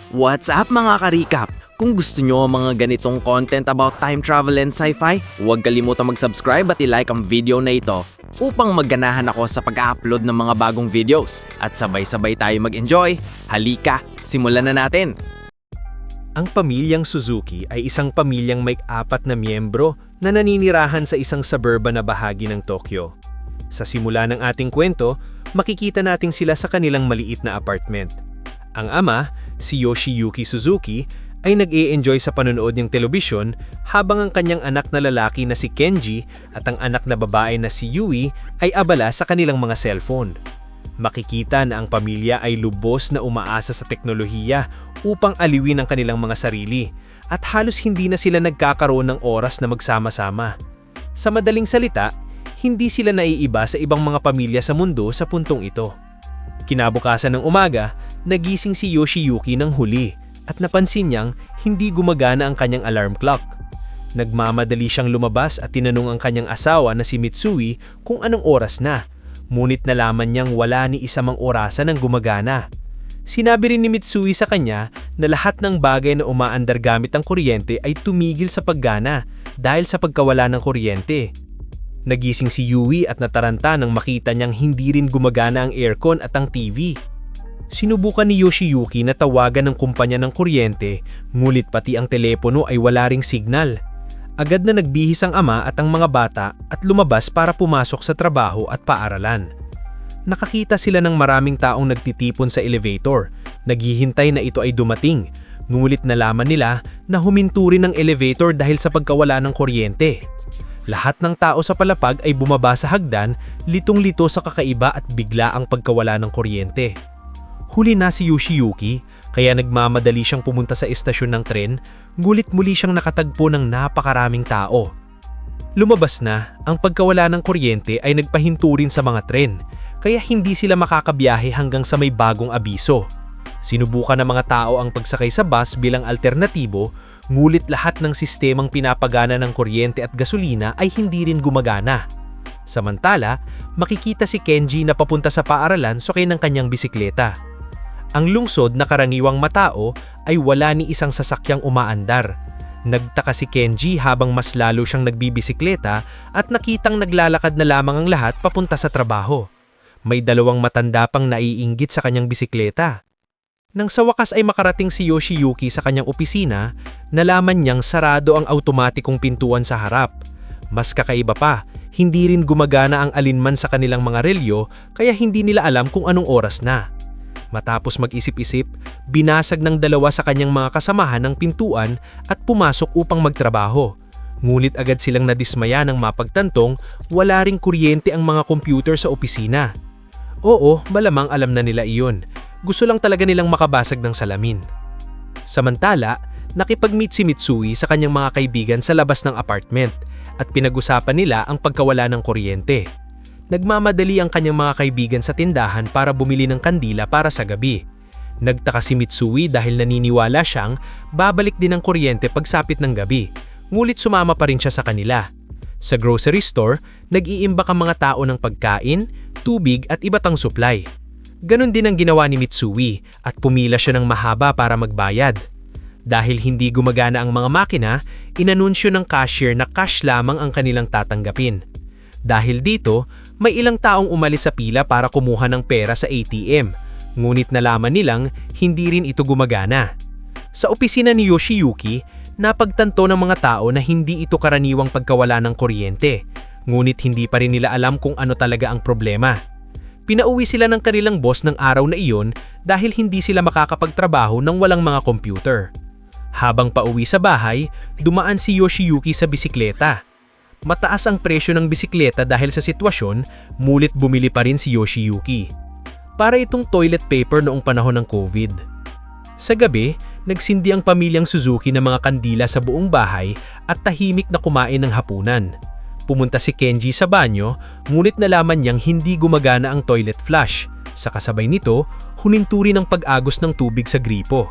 What's up mga ka-recap? Kung gusto nyo ang mga ganitong content about time travel and sci-fi, huwag kalimutang mag-subscribe at i-like ang video na ito upang magganahan ako sa pag-upload ng mga bagong videos at sabay-sabay tayo mag-enjoy. Halika, simulan na natin! Ang pamilyang Suzuki ay isang pamilyang may 4 na miyembro na naninirahan sa isang suburban na bahagi ng Tokyo. Sa simula ng ating kwento, makikita natin sila sa kanilang maliit na apartment. Ang ama, si Yoshiyuki Suzuki, ay nag-e-enjoy sa panonood ng telebisyon habang ang kanyang anak na lalaki na si Kenji at ang anak na babae na si Yui ay abala sa kanilang mga cellphone. Makikita na ang pamilya ay lubos na umaasa sa teknolohiya upang aliwin ang kanilang mga sarili at halos hindi na sila nagkakaroon ng oras na magsama-sama. Sa madaling salita, hindi sila naiiba sa ibang mga pamilya sa mundo sa puntong ito. Kinabukasan ng umaga, nagising si Yoshiyuki ng huli at napansin niyang hindi gumagana ang kanyang alarm clock. Nagmamadali siyang lumabas at tinanong ang kanyang asawa na si Mitsui kung anong oras na, ngunit nalaman niyang wala ni isa mang orasan ang gumagana. Sinabi rin ni Mitsui sa kanya na lahat ng bagay na umaandar gamit ang kuryente ay tumigil sa paggana dahil sa pagkawala ng kuryente. Nagising si Yui at nataranta nang makita niyang hindi rin gumagana ang aircon at ang TV. Sinubukan ni Yoshiyuki na tawagan ng kumpanya ng kuryente, ngunit pati ang telepono ay wala ring signal. Agad na nagbihis ang ama at ang mga bata at lumabas para pumasok sa trabaho at paaralan. Nakakita sila ng maraming taong nagtitipon sa elevator, naghihintay na ito ay dumating, ngunit nalaman nila na huminto rin ang elevator dahil sa pagkawala ng kuryente. Lahat ng tao sa palapag ay bumaba sa hagdan, litong-lito sa kakaiba at bigla ang pagkawala ng kuryente. Huli na si Yoshiyuki, kaya nagmamadali siyang pumunta sa estasyon ng tren, ngulit muli siyang nakatagpo ng napakaraming tao. Lumabas na, ang pagkawala ng kuryente ay nagpahinto rin sa mga tren, kaya hindi sila makakabiyahe hanggang sa may bagong abiso. Sinubukan ng mga tao ang pagsakay sa bus bilang alternatibo, ngulit lahat ng sistemang pinapagana ng kuryente at gasolina ay hindi rin gumagana. Samantala, makikita si Kenji na papunta sa paaralan sakay ng kanyang bisikleta. Ang lungsod na karaniwang matao ay wala ni isang sasakyang umaandar. Nagtaka si Kenji habang mas lalo siyang nagbibisikleta at nakitang naglalakad na lamang ang lahat papunta sa trabaho. May 2 matanda pang naiinggit sa kanyang bisikleta. Nang sa wakas ay makarating si Yoshiyuki sa kanyang opisina, nalaman niyang sarado ang automatikong pintuan sa harap. Mas kakaiba pa, hindi rin gumagana ang alinman sa kanilang mga relyo kaya hindi nila alam kung anong oras na. Matapos mag-isip-isip, binasag ng 2 sa kanyang mga kasamahan ng pintuan at pumasok upang magtrabaho. Ngunit agad silang nadismaya nang mapagtantong wala ring kuryente ang mga computer sa opisina. Oo, malamang alam na nila iyon. Gusto lang talaga nilang makabasag ng salamin. Samantala, nakipag-meet si Mitsui sa kanyang mga kaibigan sa labas ng apartment at pinag-usapan nila ang pagkawala ng kuryente. Nagmamadali ang kanyang mga kaibigan sa tindahan para bumili ng kandila para sa gabi. Nagtaka si Mitsui dahil naniniwala siyang babalik din ang kuryente pagsapit ng gabi, ngunit sumama pa rin siya sa kanila. Sa grocery store, nag-iimbak ang mga tao ng pagkain, tubig at iba't ang supply. Ganon din ang ginawa ni Mitsui at pumila siya ng mahaba para magbayad. Dahil hindi gumagana ang mga makina, inanunsyo ng cashier na cash lamang ang kanilang tatanggapin. Dahil dito, may ilang taong umalis sa pila para kumuha ng pera sa ATM, ngunit nalaman nilang hindi rin ito gumagana. Sa opisina ni Yoshiyuki, napagtanto ng mga tao na hindi ito karaniwang pagkawala ng kuryente, ngunit hindi pa rin nila alam kung ano talaga ang problema. Pinauwi sila ng kanilang boss ng araw na iyon dahil hindi sila makakapagtrabaho ng walang mga computer. Habang pauwi sa bahay, dumaan si Yoshiyuki sa bisikleta. Mataas ang presyo ng bisikleta dahil sa sitwasyon, mulit bumili pa rin si Yoshiyuki. Para itong toilet paper noong panahon ng COVID. Sa gabi, nagsindi ang pamilyang Suzuki ng mga kandila sa buong bahay at tahimik na kumain ng hapunan. Pumunta si Kenji sa banyo, ngunit nalaman niyang hindi gumagana ang toilet flush. Sa kasabay nito, huminto rin ang pag-agos ng tubig sa gripo.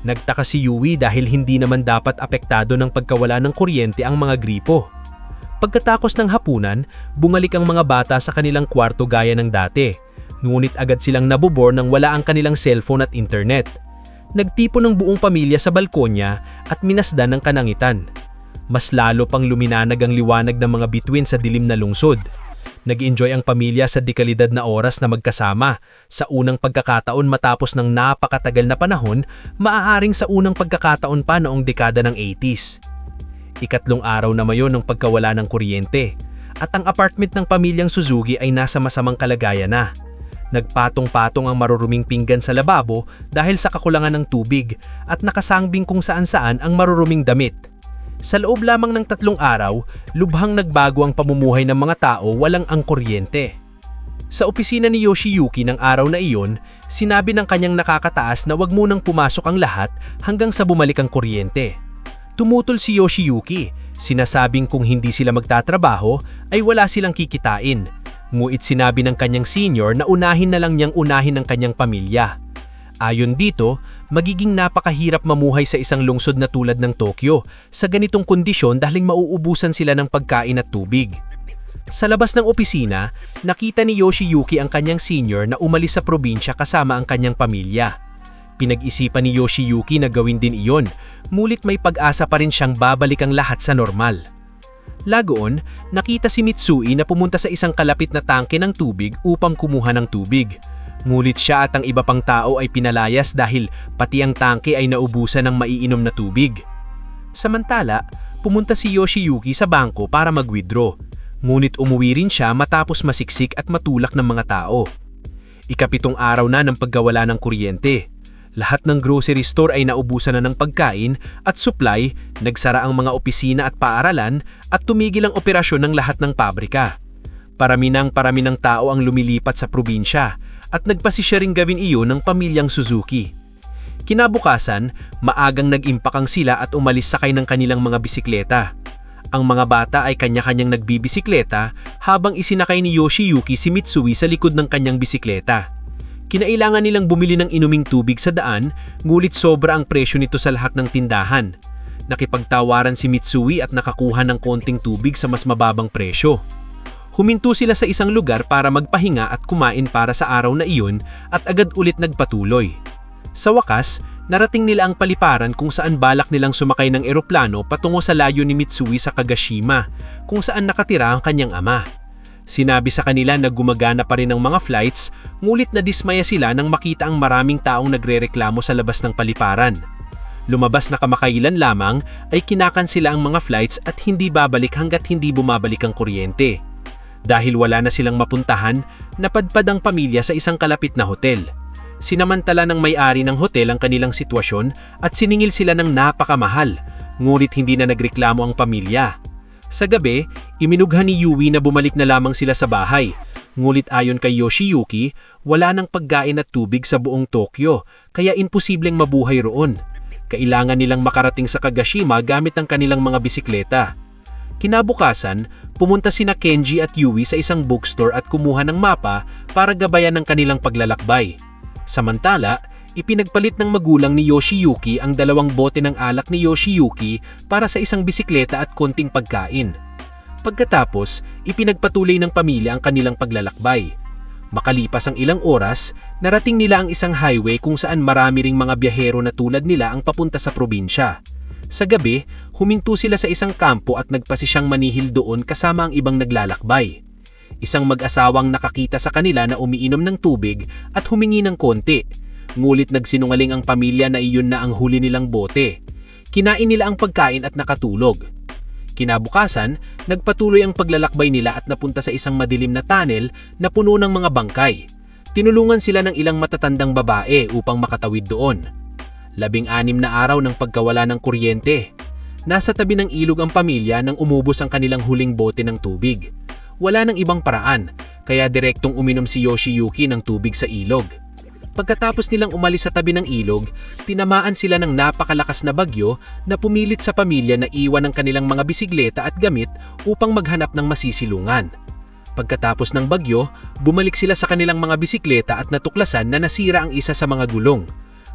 Nagtaka si Yui dahil hindi naman dapat apektado ng pagkawala ng kuryente ang mga gripo. Pagkatapos ng hapunan, bumalik ang mga bata sa kanilang kwarto gaya ng dati. Ngunit agad silang nabobore nang wala ang kanilang cellphone at internet. Nagtipon ng buong pamilya sa balkonya at minasdan ng kanangitan. Mas lalo pang luminanag ang liwanag ng mga bituin sa dilim na lungsod. Nag-enjoy ang pamilya sa dekalidad na oras na magkasama. Sa unang pagkakataon matapos ng napakatagal na panahon, maaaring sa unang pagkakataon pa noong dekada ng 80s. Ikatlong araw na mayon ng pagkawala ng kuryente, at ang apartment ng pamilyang Suzuki ay nasa masamang kalagayan na. Nagpatong-patong ang maruruming pinggan sa lababo dahil sa kakulangan ng tubig at nakasangbing kung saan-saan ang maruruming damit. Sa loob lamang ng 3 araw, lubhang nagbago ang pamumuhay ng mga tao walang ang kuryente. Sa opisina ni Yoshiyuki ng araw na iyon, sinabi ng kanyang nakakataas na wag munang pumasok ang lahat hanggang sa bumalik ang kuryente. Tumutol si Yoshiyuki, sinasabing kung hindi sila magtatrabaho ay wala silang kikitain. Nguit sinabi ng kanyang senior na unahin na lang niyang unahin ang kanyang pamilya. Ayon dito, magiging napakahirap mamuhay sa isang lungsod na tulad ng Tokyo sa ganitong kondisyon dahil mauubusan sila ng pagkain at tubig. Sa labas ng opisina, nakita ni Yoshiyuki ang kanyang senior na umalis sa probinsya kasama ang kanyang pamilya. Pinag-isipan ni Yoshiyuki na gawin din iyon, mulit may pag-asa pa rin siyang babalik ang lahat sa normal. Lagoon, nakita si Mitsui na pumunta sa isang kalapit na tangke ng tubig upang kumuha ng tubig. Ngulit siya at ang iba pang tao ay pinalayas dahil pati ang tangke ay naubusan ng maiinom na tubig. Samantala, pumunta si Yoshiyuki sa bangko para mag-withdraw. Ngunit umuwi rin siya matapos masiksik at matulak ng mga tao. Ika-7 araw na ng pagkawala ng kuryente. Lahat ng grocery store ay naubusan na ng pagkain at supply, nagsara ang mga opisina at paaralan at tumigil ang operasyon ng lahat ng pabrika. Parami ng tao ang lumilipat sa probinsya at nagpasisya ring gawin iyon ng pamilyang Suzuki. Kinabukasan, maagang nag-impakang sila at umalis sakay ng kanilang mga bisikleta. Ang mga bata ay kanya-kanyang nagbibisikleta habang isinakay ni Yoshiyuki si Mitsui sa likod ng kanyang bisikleta. Kinailangan nilang bumili ng inuming tubig sa daan, ngulit sobra ang presyo nito sa lahat ng tindahan. Nakipagtawaran si Mitsui at nakakuha ng konting tubig sa mas mababang presyo. Huminto sila sa isang lugar para magpahinga at kumain para sa araw na iyon at agad ulit nagpatuloy. Sa wakas, narating nila ang paliparan kung saan balak nilang sumakay ng eroplano patungo sa layo ni Mitsui sa Kagashima, kung saan nakatira ang kanyang ama. Sinabi sa kanila na gumagana pa rin ang mga flights, ngulit na dismaya sila nang makita ang maraming taong nagrereklamo sa labas ng paliparan. Lumabas na kamakailan lamang ay kinakansela ang mga flights at hindi babalik hanggat hindi bumabalik ang kuryente. Dahil wala na silang mapuntahan, napadpad ang pamilya sa isang kalapit na hotel. Sinamantala ng may-ari ng hotel ang kanilang sitwasyon at siningil sila ng napakamahal, ngunit hindi na nagreklamo ang pamilya. Sa gabi, iminughan ni Yui na bumalik na lamang sila sa bahay. Ngulit ayon kay Yoshiyuki, wala nang pagkain at tubig sa buong Tokyo, kaya imposibleng mabuhay roon. Kailangan nilang makarating sa Kagashima gamit ang kanilang mga bisikleta. Kinabukasan, pumunta sina Kenji at Yui sa isang bookstore at kumuha ng mapa para gabayan ng kanilang paglalakbay. Samantala, ipinagpalit ng magulang ni Yoshiyuki ang 2 bote ng alak ni Yoshiyuki para sa isang bisikleta at konting pagkain. Pagkatapos, ipinagpatuloy ng pamilya ang kanilang paglalakbay. Makalipas ang ilang oras, narating nila ang isang highway kung saan marami ring mga biyahero na tulad nila ang papunta sa probinsya. Sa gabi, huminto sila sa isang kampo at nagpasisyang manihil doon kasama ang ibang naglalakbay. Isang mag-asawang nakakita sa kanila na umiinom ng tubig at humingi ng konti. Ngulit nagsinungaling ang pamilya na iyon na ang huli nilang bote. Kinain nila ang pagkain at nakatulog. Kinabukasan, nagpatuloy ang paglalakbay nila at napunta sa isang madilim na tunnel na puno ng mga bangkay. Tinulungan sila ng ilang matatandang babae upang makatawid doon. 16 na araw ng pagkawala ng kuryente. Nasa tabi ng ilog ang pamilya nang umubos ang kanilang huling bote ng tubig. Wala nang ibang paraan, kaya direktong uminom si Yoshiyuki ng tubig sa ilog. Pagkatapos nilang umalis sa tabi ng ilog, tinamaan sila ng napakalakas na bagyo na pumilit sa pamilya na iwan ang kanilang mga bisikleta at gamit upang maghanap ng masisilungan. Pagkatapos ng bagyo, bumalik sila sa kanilang mga bisikleta at natuklasan na nasira ang isa sa mga gulong.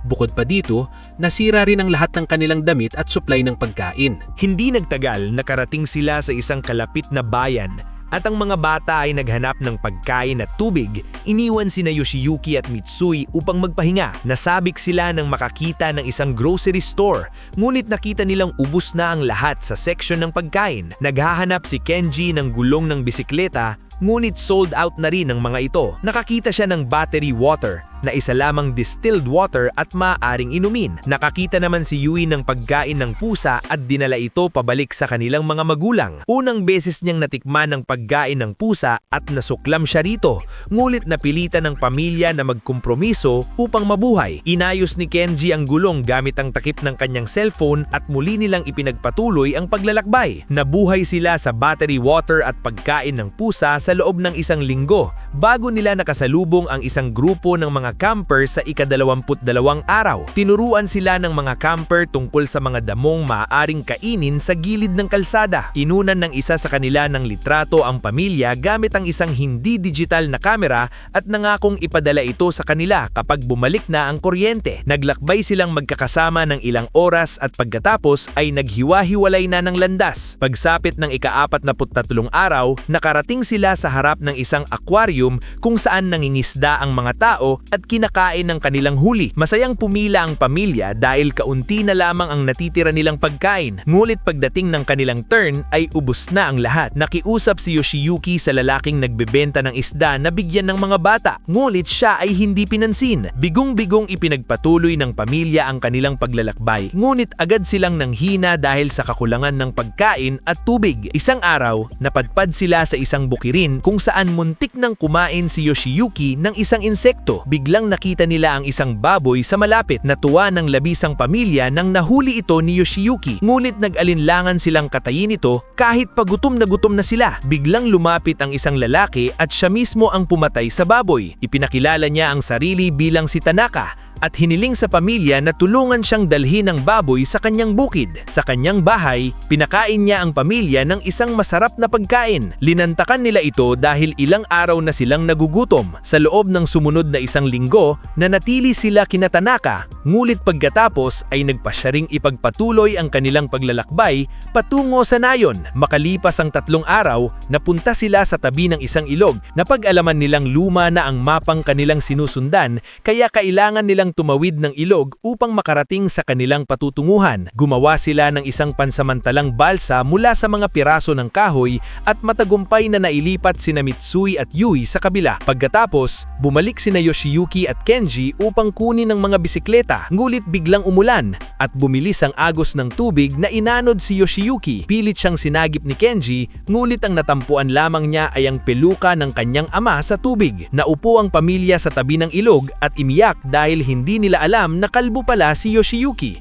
Bukod pa dito, nasira rin ang lahat ng kanilang damit at supply ng pagkain. Hindi nagtagal nakarating sila sa isang kalapit na bayan At ang mga bata ay naghanap ng pagkain at tubig. Iniwan sina Yoshiyuki at Mitsui upang magpahinga. Nasabik sila nang makakita ng isang grocery store, ngunit nakita nilang ubos na ang lahat sa section ng pagkain. Naghahanap si Kenji ng gulong ng bisikleta, ngunit sold out na rin ang mga ito. Nakakita siya ng battery water na isa lamang distilled water at maaaring inumin. Nakakita naman si Yui ng pagkain ng pusa at dinala ito pabalik sa kanilang mga magulang. Unang beses niyang natikman ng pagkain ng pusa at nasuklam siya rito, ngunit napilitan ng pamilya na magkompromiso upang mabuhay. Inayos ni Kenji ang gulong gamit ang takip ng kanyang cellphone at muli nilang ipinagpatuloy ang paglalakbay. Nabuhay sila sa battery water at pagkain ng pusa sa loob ng isang linggo bago nila nakasalubong ang isang grupo ng mga camper sa ika-22 araw. Tinuruan sila ng mga camper tungkol sa mga damong maaaring kainin sa gilid ng kalsada. Kinunan ng isa sa kanila ng litrato ang pamilya gamit ang isang hindi digital na kamera at nangakong ipadala ito sa kanila kapag bumalik na ang kuryente. Naglakbay silang magkakasama ng ilang oras at pagkatapos ay naghiwa-hiwalay na ng landas. Pagsapit ng ika-43 araw, nakarating sila sa harap ng isang aquarium kung saan nangingisda ang mga tao at kinakain ng kanilang huli. Masayang pumila ang pamilya dahil kaunti na lamang ang natitira nilang pagkain. Ngunit pagdating ng kanilang turn ay ubos na ang lahat. Nakiusap si Yoshiyuki sa lalaking nagbebenta ng isda na bigyan ng mga bata. Ngunit siya ay hindi pinansin. Bigong-bigong ipinagpatuloy ng pamilya ang kanilang paglalakbay. Ngunit agad silang nanghina dahil sa kakulangan ng pagkain at tubig. Isang araw, napadpad sila sa isang bukirin kung saan muntik nang kumain si Yoshiyuki ng isang insekto. Biglang nakita nila ang isang baboy sa malapit. Natuwa ng labisang pamilya nang nahuli ito ni Yoshiyuki. Ngunit nag-alinlangan silang katayin ito kahit pa gutom na sila. Biglang lumapit ang isang lalaki at siya mismo ang pumatay sa baboy. Ipinakilala niya ang sarili bilang si Tanaka at hiniling sa pamilya na tulungan siyang dalhin ang baboy sa kanyang bukid. Sa kanyang bahay, pinakain niya ang pamilya ng isang masarap na pagkain. Linantakan nila ito dahil ilang araw na silang nagugutom. Sa loob ng sumunod na isang linggo, nanatili sila kina Tanaka, ngulit pagkatapos ay nagpasya ring ipagpatuloy ang kanilang paglalakbay patungo sa nayon. Makalipas ang 3 araw, napunta sila sa tabi ng isang ilog. Napag-alaman nilang luma na ang mapang kanilang sinusundan, kaya kailangan nilang tumawid ng ilog upang makarating sa kanilang patutunguhan. Gumawa sila ng isang pansamantalang balsa mula sa mga piraso ng kahoy at matagumpay na nailipat sina Mitsui at Yui sa kabila. Pagkatapos, bumalik sina Yoshiyuki at Kenji upang kunin ang mga bisikleta. Ngulit biglang umulan at bumilis ang agos ng tubig na inanod si Yoshiyuki. Pilit siyang sinagip ni Kenji, ngulit ang natampuan lamang niya ay ang peluka ng kanyang ama sa tubig. Naupo ang pamilya sa tabi ng ilog at imiyak dahil hindi nila alam na kalbo pala si Yoshiyuki.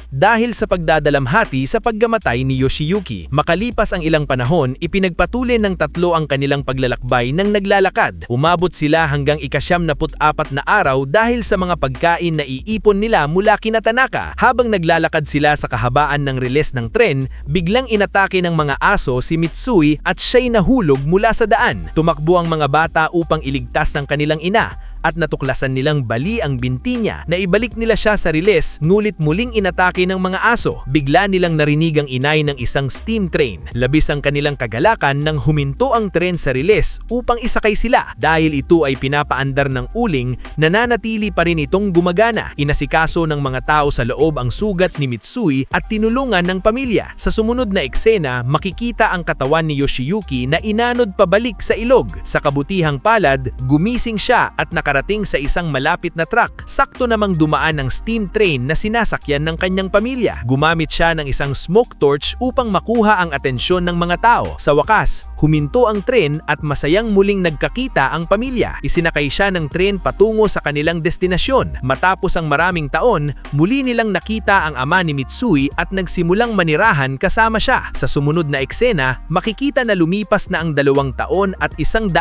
Dahil sa pagdadalamhati sa paggamatay ni Yoshiyuki. Makalipas ang ilang panahon, ipinagpatuloy ng 3 ang kanilang paglalakbay nang naglalakad. Umabot sila hanggang ika-74 na araw dahil sa mga pagkain na iipon nila mula kina Tanaka. Habang naglalakad sila sa kahabaan ng riles ng tren, biglang inatake ng mga aso si Mitsui at siya'y nahulog mula sa daan. Tumakbo ang mga bata upang iligtas ng kanilang ina at natuklasan nilang bali ang binti niya. Naibalik nila siya sa riles, ngulit muling inatake ng mga aso. Bigla nilang narinig ang inay ng isang steam train. Labis ang kanilang kagalakan nang huminto ang tren sa riles upang isakay sila. Dahil ito ay pinapaandar ng uling, nananatili pa rin itong gumagana. Inasikaso ng mga tao sa loob ang sugat ni Mitsui at tinulungan ng pamilya. Sa sumunod na eksena, makikita ang katawan ni Yoshiyuki na inanod pabalik sa ilog. Sa kabutihang palad, gumising siya at nakarating sa isang malapit na truck. Sakto namang dumaan ang steam train na sinasakyan ng kanyang pamilya. Gumamit siya ng isang smoke torch upang makuha ang atensyon ng mga tao. Sa wakas, huminto ang tren at masayang muling nagkakita ang pamilya. Isinakay siya ng tren patungo sa kanilang destinasyon. Matapos ang maraming taon, muli nilang nakita ang ama ni Mitsui at nagsimulang manirahan kasama siya. Sa sumunod na eksena, makikita na lumipas na ang 2 taon at 126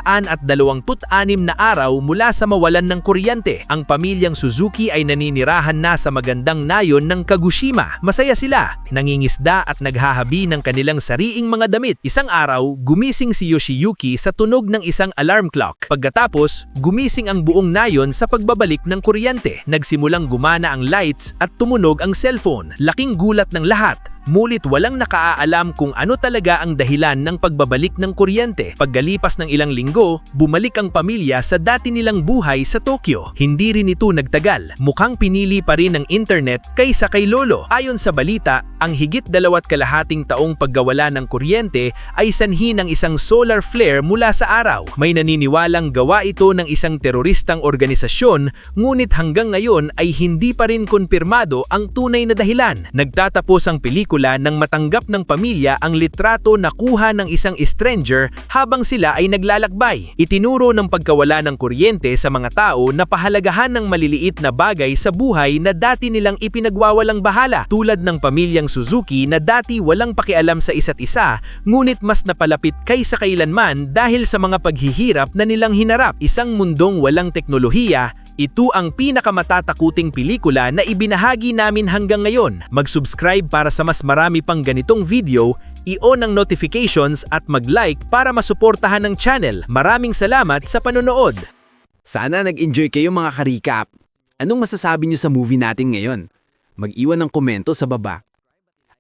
na araw mula sa mawalan ng kuryente. Ang pamilyang Suzuki ay naninirahan na sa magandang nayon ng Kagoshima. Masaya sila, nangingisda at naghahabi ng kanilang sariing mga damit. Isang araw, gumising si Yoshiyuki sa tunog ng isang alarm clock. Pagkatapos, gumising ang buong nayon sa pagbabalik ng kuryente. Nagsimulang gumana ang lights at tumunog ang cellphone. Laking gulat ng lahat Ngunit walang nakaalam kung ano talaga ang dahilan ng pagbabalik ng kuryente. Pagkalipas ng ilang linggo, bumalik ang pamilya sa dati nilang buhay sa Tokyo. Hindi rin ito nagtagal. Mukhang pinili pa rin ng internet kaysa kay Lolo. Ayon sa balita, ang higit 2.5 taong paggawala ng kuryente ay sanhi ng isang solar flare mula sa araw. May naniniwalang gawa ito ng isang teroristang organisasyon, ngunit hanggang ngayon ay hindi pa rin konfirmado ang tunay na dahilan. Nagtatapos ang pelikula nang matanggap ng pamilya ang litrato na kuha ng isang stranger habang sila ay naglalakbay. Itinuro ng pagkawala ng kuryente sa mga tao na pahalagahan ng maliliit na bagay sa buhay na dati nilang ipinagwawalang bahala, tulad ng pamilyang Suzuki na dati walang pakialam sa isa't isa, ngunit mas napalapit kaysa kailanman dahil sa mga paghihirap na nilang hinarap. Isang mundong walang teknolohiya, ito ang pinakamatatakuting pelikula na ibinahagi namin hanggang ngayon. Mag-subscribe para sa mas marami pang ganitong video, i-on ang notifications at mag-like para masuportahan ng channel. Maraming salamat sa panonood! Sana nag-enjoy kayo mga ka-recap. Anong masasabi niyo sa movie natin ngayon? Mag-iwan ng komento sa baba.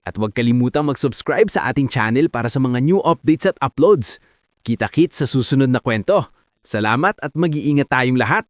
At huwag kalimutang mag-subscribe sa ating channel para sa mga new updates at uploads. Kita-kits sa susunod na kwento. Salamat at mag-iingat tayong lahat!